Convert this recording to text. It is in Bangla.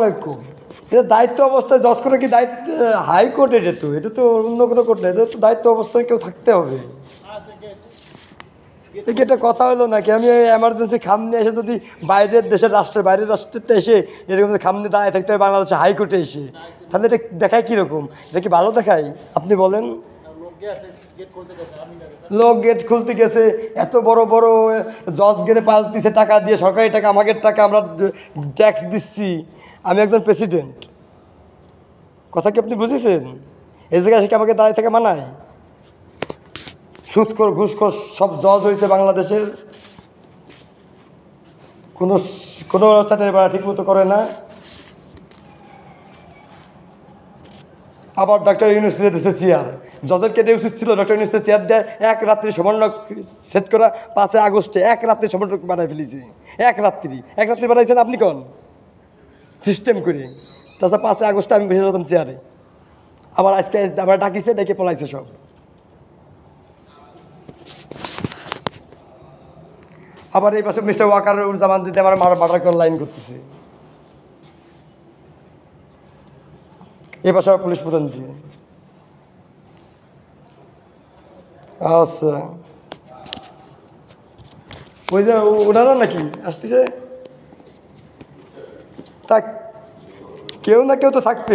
আলাইকুম। এটা দায়িত্ব অবস্থায় জজ করে কি দায়িত্ব? হাইকোর্ট এটা তো অন্য কোনো কোর্ট না, এটা তো দায়িত্ব অবস্থায় কেউ থাকতে হবে। এটা একটা কথা হলো নাকি? আমি এমার্জেন্সি খাম নিয়ে এসে যদি বাইরের রাষ্ট্রেতে এসে এরকম খাম নিয়ে দাঁড়ায় থাকতে হবে বাংলাদেশে হাইকোর্টে এসে, তাহলে এটা দেখায় কীরকম? এটা কি ভালো দেখায়? আপনি বলেন। লোক গেট খুলতে গেছে, এত বড় বড় জজ গেটে পালতিছে টাকা দিয়ে, সরকারি টাকা, আমাদের টাকা, আমরা ট্যাক্স দিচ্ছি। আমি একজন প্রেসিডেন্ট, কথা কি আপনি বুঝেছেন? এই জায়গায় সে আমাকে দাঁড়িয়ে থেকে মানায়? সুদখোর ঘুষখোর সব জজ হয়েছে বাংলাদেশের, কোনো কোনো চাটের বেড়া ঠিক মতো করে না। আবার ডক্টর ইউনিভার্সিটি দিচ্ছে চেয়ার, জজের কেটে উচিত ছিল ডক্টর ইউনিভার্সিটি চেয়ার দেয়। এক রাত্রি সমন্বয় সেট করা 5 আগস্টে এক রাত্রি সমন্বয় বানাই ফেলেছে। এক রাত্রি বানাইছেন আপনি কোন সিস্টেম করে। তাছাড়া 5 আগস্টে আমি বসে যেতাম চেয়ারে, আবার আজকে আবার ডাকিছে, ডেকে পলাইছে সব। আবার এই পাশে মিস্টার ওয়াকারুজ্জামান দিতে আমার মার্ডার করে লাইন করতেছে, এ পাশে আবার পুলিশ প্রধান দিয়ে। আচ্ছা, ওই যে ওনারা নাকি আসতেছে, তা কেউ না কেউ তো থাকবে।